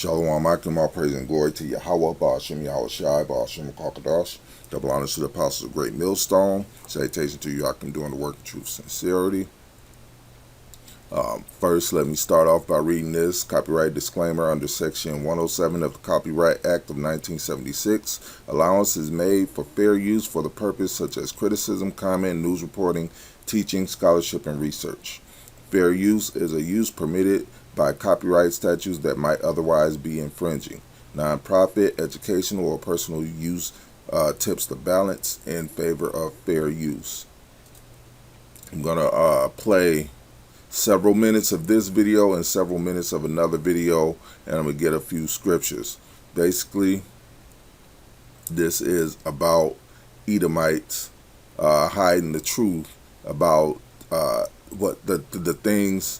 Shalom, Akim, all praise and glory to Yahweh, Ba'ashem, Yahweh Shai, Ba'ashem, Kakadash. Double honors to the apostles of Great Millstone. Salutation to you, Akim, doing the work of truth, sincerity. First, let me start off by reading this copyright disclaimer under Section 107 of the Copyright Act of 1976. Allowance is made for fair use for the purpose such as criticism, comment, news reporting, teaching, scholarship, and research. Fair use is a use permitted by copyright statutes that might otherwise be infringing. Non-profit, educational, or personal use tips the balance in favor of fair use. I'm going to play several minutes of this video and several minutes of another video, and I'm going to get a few scriptures. Basically, this is about Edomites hiding the truth about what the things,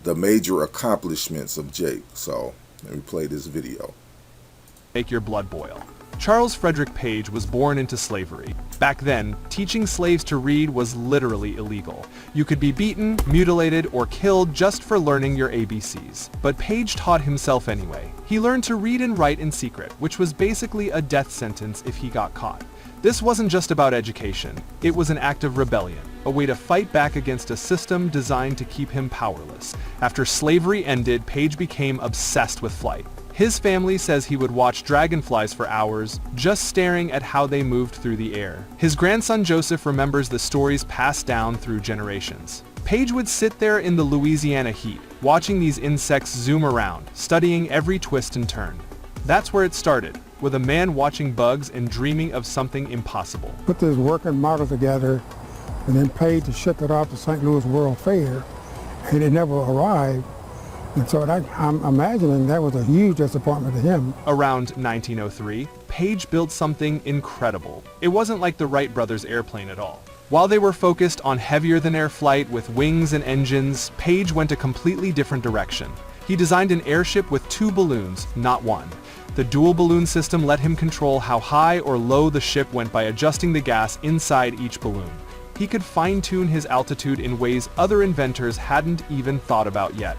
the major accomplishments of Jake. So let me play this video. Make your blood boil. Charles Frederick Page was born into slavery. Back then, teaching slaves to read was literally illegal. You could be beaten, mutilated, or killed just for learning your ABCs. But Page taught himself anyway. He learned to read and write in secret, which was basically a death sentence if he got caught. This wasn't just about education. It was an act of rebellion, a way to fight back against a system designed to keep him powerless. After slavery ended, Page became obsessed with flight. His family says he would watch dragonflies for hours, just staring at how they moved through the air. His grandson Joseph remembers the stories passed down through generations. Page would sit there in the Louisiana heat, watching these insects zoom around, studying every twist and turn. That's where it started, with a man watching bugs and dreaming of something impossible. Put this working model together and then paid to ship it off to St. Louis World Fair, and it never arrived. And so I'm imagining that was a huge disappointment to him. Around 1903, Page built something incredible. It wasn't like the Wright brothers' airplane at all. While they were focused on heavier-than-air flight with wings and engines, Page went a completely different direction. He designed an airship with 2 balloons, not 1. The dual balloon system let him control how high or low the ship went by adjusting the gas inside each balloon. He could fine-tune his altitude in ways other inventors hadn't even thought about yet.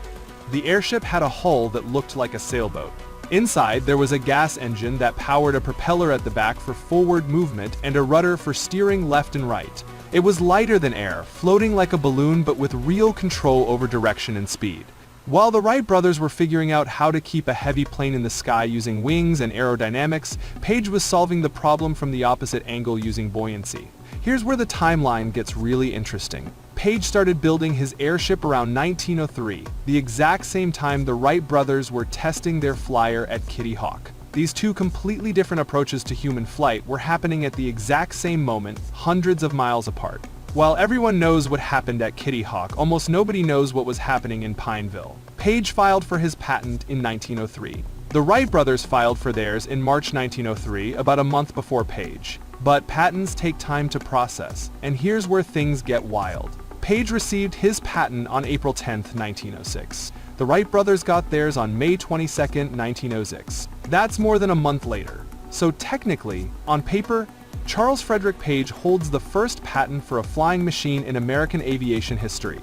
The airship had a hull that looked like a sailboat. Inside, there was a gas engine that powered a propeller at the back for forward movement and a rudder for steering left and right. It was lighter than air, floating like a balloon but with real control over direction and speed. While the Wright brothers were figuring out how to keep a heavy plane in the sky using wings and aerodynamics, Page was solving the problem from the opposite angle using buoyancy. Here's where the timeline gets really interesting. Page started building his airship around 1903, the exact same time the Wright brothers were testing their flyer at Kitty Hawk. These two completely different approaches to human flight were happening at the exact same moment, hundreds of miles apart. While everyone knows what happened at Kitty Hawk, almost nobody knows what was happening in Pineville. Page filed for his patent in 1903. The Wright brothers filed for theirs in March 1903, about a month before Page. But patents take time to process, and here's where things get wild. Page received his patent on April 10, 1906. The Wright brothers got theirs on May 22, 1906. That's more than a month later. So technically, on paper, Charles Frederick Page holds the first patent for a flying machine in American aviation history.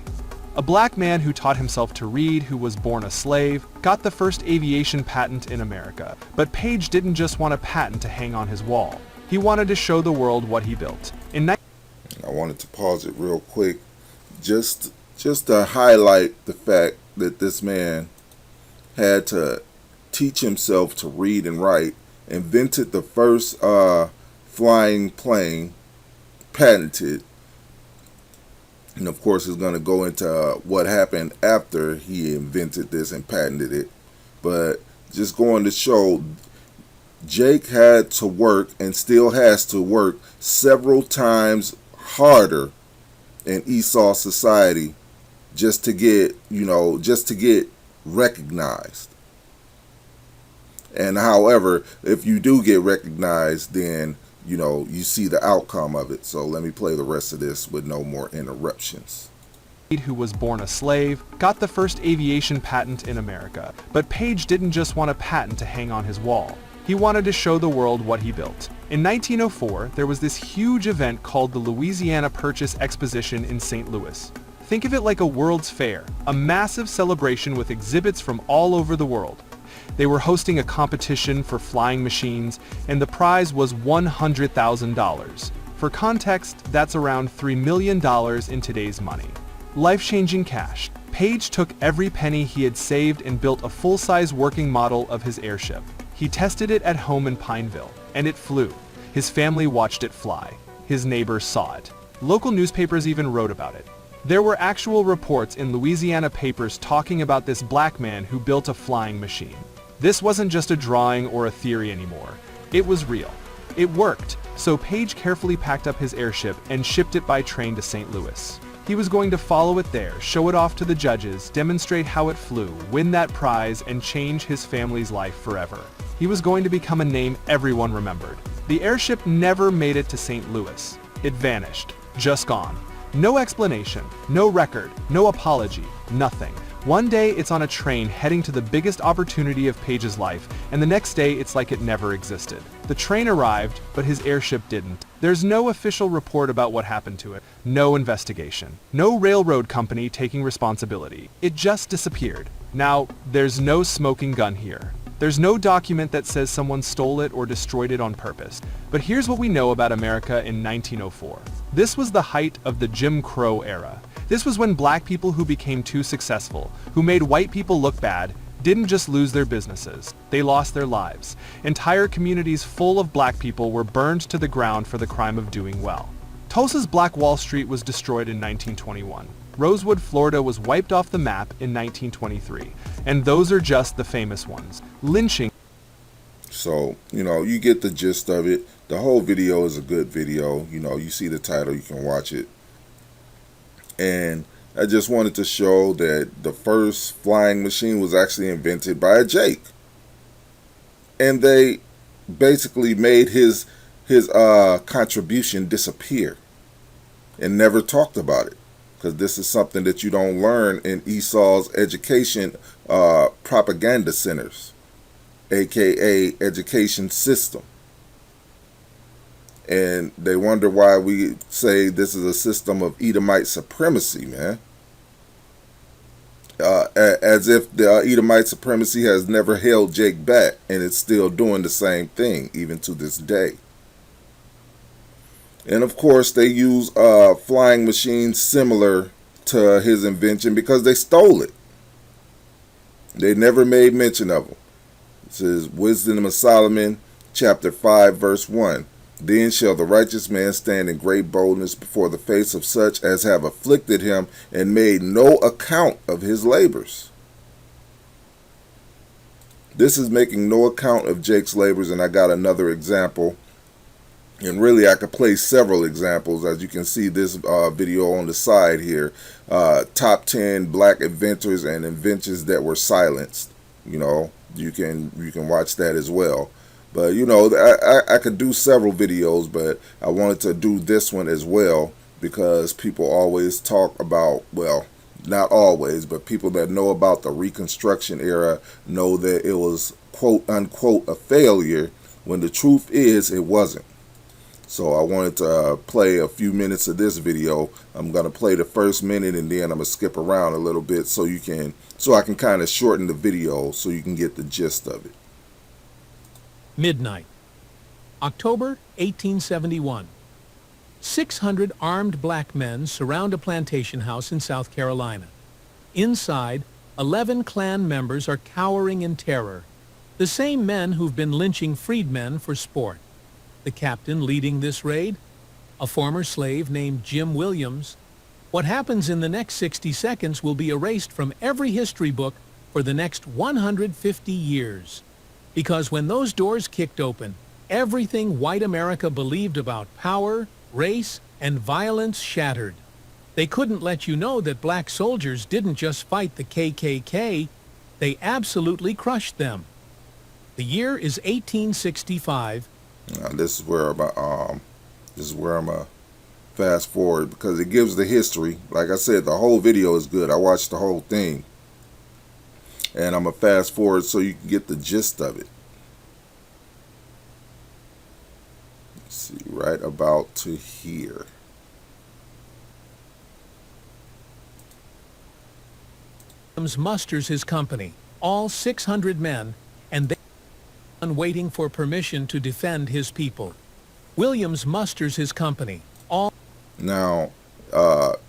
A black man who taught himself to read, who was born a slave, got the first aviation patent in America. But Page didn't just want a patent to hang on his wall. He wanted to show the world what he built. I wanted to pause it real quick just to highlight the fact that this man had to teach himself to read and write, invented the first flying plane, patented, and of course is going to go into what happened after he invented this and patented it. But just going to show, Jake had to work and still has to work several times harder in Esau society just to get, recognized. And however, if you do get recognized, then, you see the outcome of it. So let me play the rest of this with no more interruptions. Who was born a slave, got the first aviation patent in America. But Page didn't just want a patent to hang on his wall. He wanted to show the world what he built. In 1904, there was this huge event called the Louisiana Purchase Exposition in St. Louis. Think of it like a World's Fair, a massive celebration with exhibits from all over the world. They were hosting a competition for flying machines, and the prize was $100,000. For context, that's around $3 million in today's money. Life-changing cash. Page took every penny he had saved and built a full-size working model of his airship. He tested it at home in Pineville, and it flew. His family watched it fly. His neighbors saw it. Local newspapers even wrote about it. There were actual reports in Louisiana papers talking about this black man who built a flying machine. This wasn't just a drawing or a theory anymore. It was real. It worked, so Page carefully packed up his airship and shipped it by train to St. Louis. He was going to follow it there, show it off to the judges, demonstrate how it flew, win that prize, and change his family's life forever. He was going to become a name everyone remembered. The airship never made it to St. Louis. It vanished. Just gone. No explanation, no record, no apology, nothing. One day it's on a train heading to the biggest opportunity of Page's life, and the next day it's like it never existed. The train arrived, but his airship didn't. There's no official report about what happened to it, no investigation, no railroad company taking responsibility. It just disappeared. Now, there's no smoking gun here. There's no document that says someone stole it or destroyed it on purpose. But here's what we know about America in 1904. This was the height of the Jim Crow era. This was when black people who became too successful, who made white people look bad, didn't just lose their businesses, they lost their lives. Entire communities full of black people were burned to the ground for the crime of doing well. Tulsa's Black Wall Street was destroyed in 1921. Rosewood, Florida was wiped off the map in 1923. And those are just the famous ones. Lynching. So, you get the gist of it. The whole video is a good video. You see the title, you can watch it. And I just wanted to show that the first flying machine was actually invented by a Jake. And they basically made his contribution disappear and never talked about it. Because this is something that you don't learn in Esau's education propaganda centers, aka education system. And they wonder why we say this is a system of Edomite supremacy, man. As if the Edomite supremacy has never held Jake back, and it's still doing the same thing even to this day. And of course, they use flying machines similar to his invention because they stole it. They never made mention of them. This is Wisdom of Solomon, chapter 5, verse 1. Then shall the righteous man stand in great boldness before the face of such as have afflicted him and made no account of his labors. This is making no account of Jake's labors, and I got another example. And really, I could play several examples. As you can see this video on the side here. Top 10 black inventors and inventions that were silenced. You can watch that as well. But, I could do several videos, but I wanted to do this one as well because people always talk about, well, not always, but people that know about the Reconstruction era know that it was, quote unquote, a failure, when the truth is it wasn't. So I wanted to play a few minutes of this video. I'm going to play the first minute and then I'm going to skip around a little bit so I can kind of shorten the video so you can get the gist of it. Midnight, October 1871. 600 armed black men surround a plantation house in South Carolina. Inside, 11 Klan members are cowering in terror, the same men who've been lynching freedmen for sport. The captain leading this raid? A former slave named Jim Williams. What happens in the next 60 seconds will be erased from every history book for the next 150 years. Because when those doors kicked open, everything white America believed about power, race, and violence shattered. They couldn't let you know that black soldiers didn't just fight the KKK, they absolutely crushed them. The year is 1865. This is where I'm gonna fast forward because it gives the history. Like I said, the whole video is good. I watched the whole thing. And I'm going to fast forward so you can get the gist of it. Let's see, right about to here. Williams musters his company, all 600 men, and they are waiting for permission to defend his people. Williams musters his company. Now,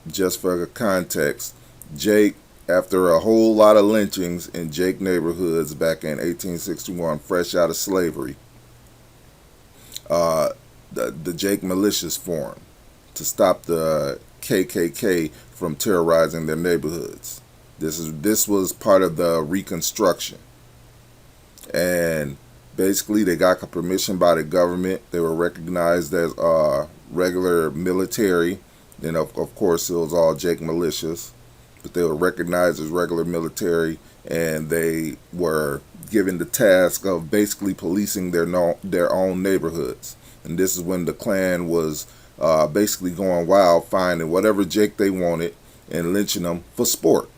just for the context, Jake, after a whole lot of lynchings in Jake neighborhoods back in 1861, fresh out of slavery, the Jake militias formed to stop the KKK from terrorizing their neighborhoods. This was part of the Reconstruction, and basically they got permission by the government. They were recognized as regular military. Then of course it was all Jake militias, but they were recognized as regular military, and they were given the task of basically policing their own neighborhoods. And this is when the Klan was basically going wild, finding whatever Jake they wanted and lynching them for sport.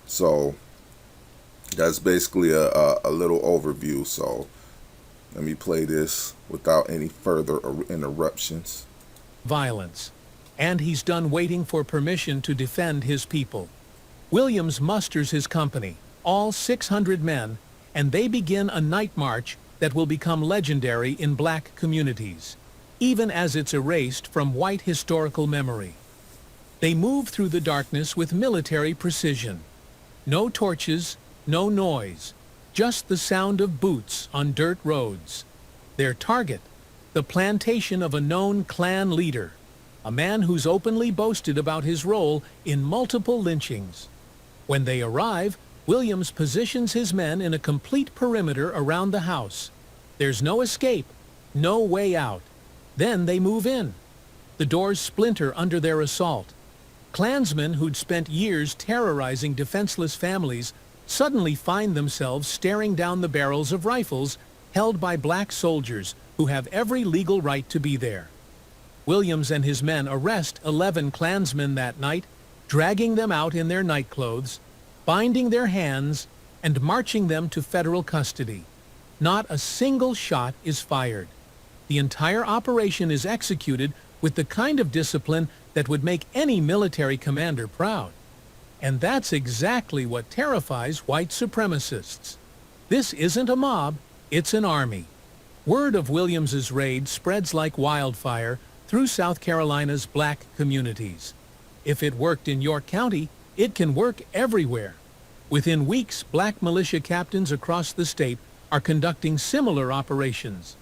So that's basically a little overview. So let me play this without any further interruptions. Violence, and he's done waiting for permission to defend his people. Williams musters his company, all 600 men, and they begin a night march that will become legendary in black communities, even as it's erased from white historical memory. They move through the darkness with military precision. No torches, no noise, just the sound of boots on dirt roads. Their target, the plantation of a known Klan leader, a man who's openly boasted about his role in multiple lynchings. When they arrive, Williams positions his men in a complete perimeter around the house. There's no escape, no way out. Then they move in. The doors splinter under their assault. Klansmen who'd spent years terrorizing defenseless families suddenly find themselves staring down the barrels of rifles held by black soldiers who have every legal right to be there. Williams and his men arrest 11 Klansmen that night, dragging them out in their nightclothes, binding their hands, and marching them to federal custody. Not a single shot is fired. The entire operation is executed with the kind of discipline that would make any military commander proud. And that's exactly what terrifies white supremacists. This isn't a mob, it's an army. Word of Williams's raid spreads like wildfire through South Carolina's black communities. If it worked in York County, it can work everywhere. Within weeks, black militia captains across the state are conducting similar operations.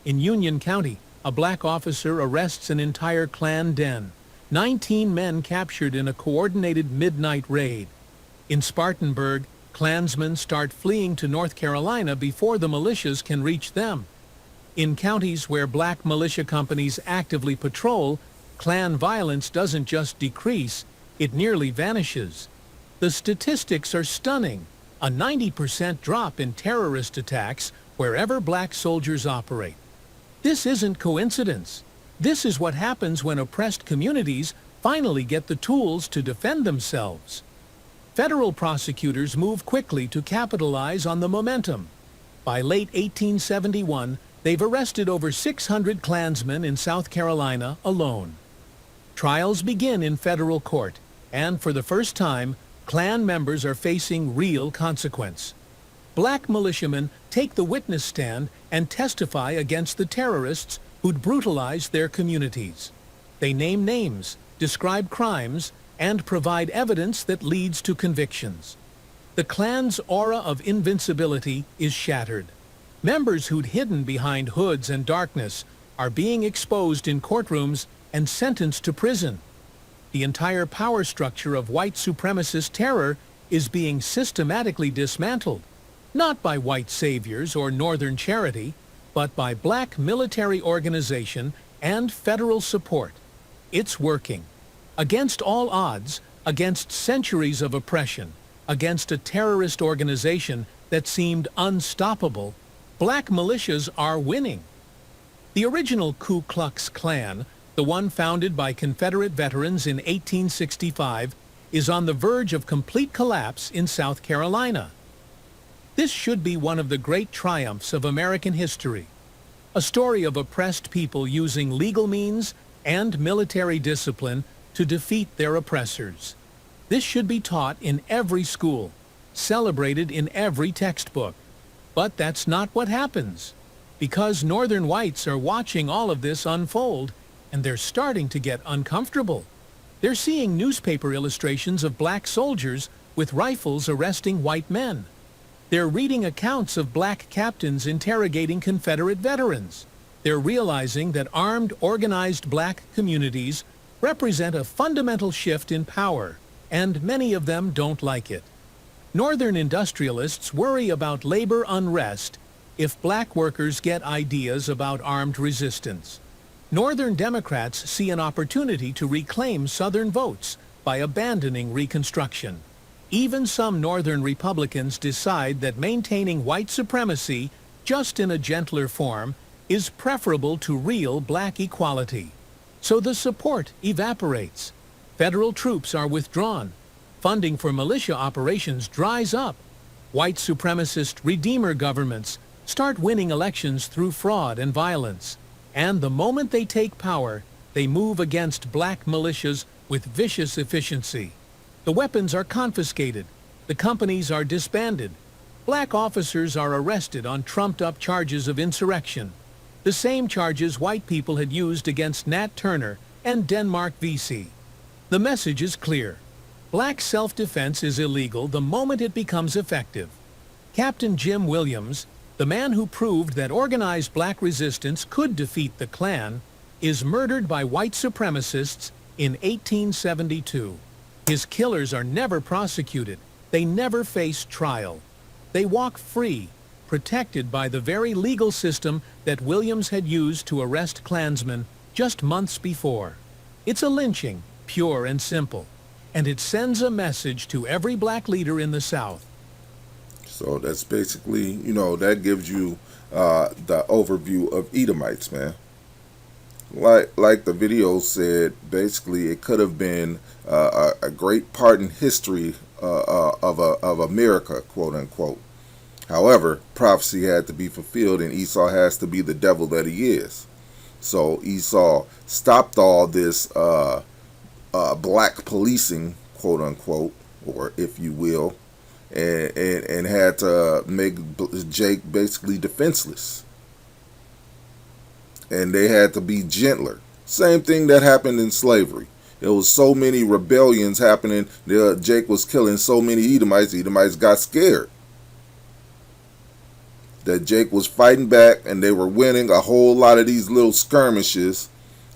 In Union County, a black officer arrests an entire Klan den. 19 men captured in a coordinated midnight raid. In Spartanburg, Klansmen start fleeing to North Carolina before the militias can reach them. In counties where black militia companies actively patrol, Klan violence doesn't just decrease, it nearly vanishes. The statistics are stunning. A 90% drop in terrorist attacks wherever black soldiers operate. This isn't coincidence. This is what happens when oppressed communities finally get the tools to defend themselves. Federal prosecutors move quickly to capitalize on the momentum. By late 1871, they've arrested over 600 Klansmen in South Carolina alone. Trials begin in federal court, and for the first time, Klan members are facing real consequence. Black militiamen take the witness stand and testify against the terrorists who'd brutalized their communities. They name names, describe crimes, and provide evidence that leads to convictions. The Klan's aura of invincibility is shattered. Members who'd hidden behind hoods and darkness are being exposed in courtrooms and sentenced to prison. The entire power structure of white supremacist terror is being systematically dismantled, not by white saviors or Northern charity, but by black military organization and federal support. It's working. Against all odds, against centuries of oppression, against a terrorist organization that seemed unstoppable, black militias are winning. The original Ku Klux Klan, the one founded by Confederate veterans in 1865, is on the verge of complete collapse in South Carolina. This should be one of the great triumphs of American history, a story of oppressed people using legal means and military discipline to defeat their oppressors. This should be taught in every school. celebrated in every textbook. But that's not what happens. Because Northern whites are watching all of this unfold, and they're starting to get uncomfortable. They're seeing newspaper illustrations of black soldiers with rifles arresting white men. They're reading accounts of black captains interrogating Confederate veterans. They're realizing that armed, organized black communities represent a fundamental shift in power, and many of them don't like it. Northern industrialists worry about labor unrest if black workers get ideas about armed resistance. Northern Democrats see an opportunity to reclaim Southern votes by abandoning Reconstruction. Even some Northern Republicans decide that maintaining white supremacy, just in a gentler form, is preferable to real black equality. So the support evaporates. Federal troops are withdrawn. Funding for militia operations dries up. White supremacist redeemer governments start winning elections through fraud and violence. And the moment they take power, they move against black militias with vicious efficiency. The weapons are confiscated. The companies are disbanded. Black officers are arrested on trumped-up charges of insurrection, the same charges white people had used against Nat Turner and Denmark Vesey. The message is clear. Black self-defense is illegal the moment it becomes effective. Captain Jim Williams, the man who proved that organized black resistance could defeat the Klan, is murdered by white supremacists in 1872. His killers are never prosecuted. They never face trial. They walk free, protected by the very legal system that Williams had used to arrest Klansmen just months before. It's a lynching, pure and simple, and it sends a message to every black leader in the South. So that's basically, that gives you the overview of Edomites, man. Like the video said, basically it could have been a great part in history of America, quote unquote. However, prophecy had to be fulfilled, and Esau has to be the devil that he is. So Esau stopped all this black policing, quote unquote, or if you will, and had to make Jake basically defenseless. And they had to be gentler. Same thing that happened in slavery. There was so many rebellions happening. Jake was killing so many Edomites. Edomites got scared that Jake was fighting back, and they were winning a whole lot of these little skirmishes.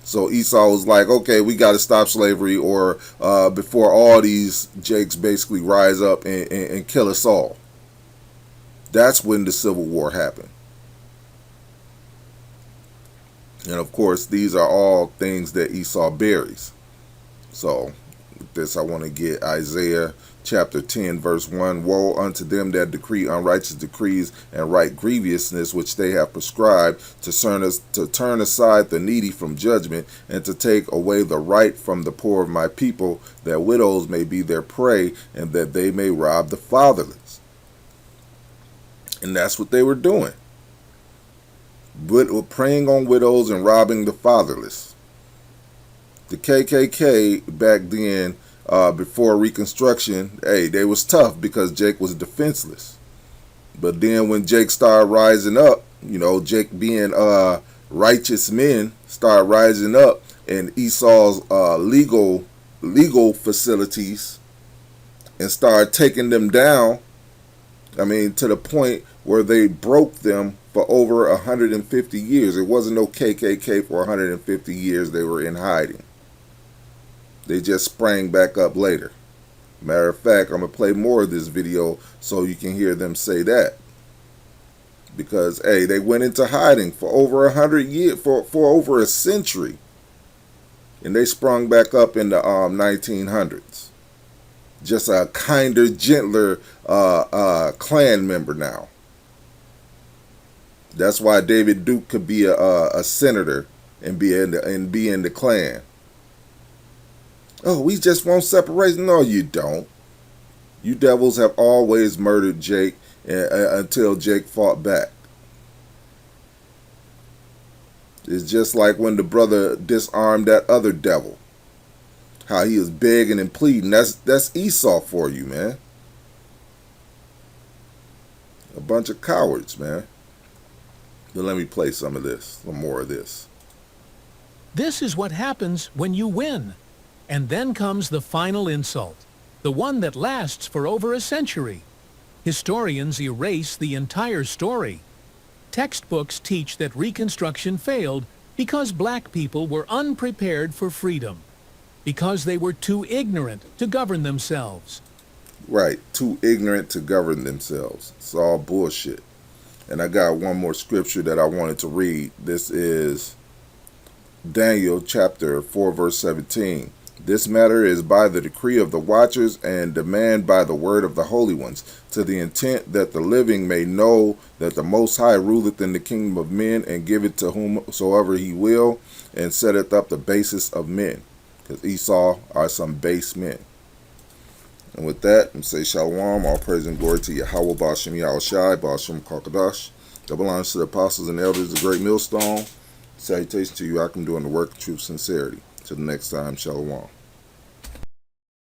So Esau was like, okay, we got to stop slavery, or before all these Jakes basically rise up and kill us all. That's when the Civil War happened. And of course, these are all things that Esau buries. So with this, I want to get Isaiah chapter 10, verse 1. Woe unto them that decree unrighteous decrees and write grievousness which they have prescribed, to turn aside the needy from judgment, and to take away the right from the poor of my people, that widows may be their prey, and that they may rob the fatherless. And that's what they were doing. Preying on widows and robbing the fatherless. The KKK back then, before Reconstruction, they was tough because Jake was defenseless. But then when Jake started rising up, Jake being righteous men started rising up, and Esau's legal facilities, and started taking them down. I mean, to the point where they broke them for over 150 years. It wasn't no KKK for 150 years. They were in hiding. They just sprang back up later. Matter of fact, I'm going to play more of this video so you can hear them say that. Because, they went into hiding for over 100 years, for over a century. And they sprung back up in the 1900s. Just a kinder, gentler Klan member now. That's why David Duke could be a senator and be in the Klan. Oh, we just want separation. No, you don't. You devils have always murdered Jake until Jake fought back. It's just like when the brother disarmed that other devil. How he was begging and pleading. That's Esau for you, man. A bunch of cowards, man. But let me play some more of this. This is what happens when you win. And then comes the final insult, the one that lasts for over a century. Historians erase the entire story. Textbooks teach that Reconstruction failed because black people were unprepared for freedom, because they were too ignorant to govern themselves. Right, too ignorant to govern themselves. It's all bullshit. And I got one more scripture that I wanted to read. This is Daniel chapter 4, verse 17. This matter is by the decree of the watchers and demand by the word of the holy ones, to the intent that the living may know that the Most High ruleth in the kingdom of men, and giveth to whomsoever he will, and setteth up the basis of men. Because Esau are some base men. And with that, I'm say shalom, all praise and glory to Yahweh, Ba'ashem Yahushai, Ba'ashem Kakadash. Double honors to the apostles and elders of the great millstone. Salutations to you, Akim, doing the work of true sincerity. Till the next time, shalom.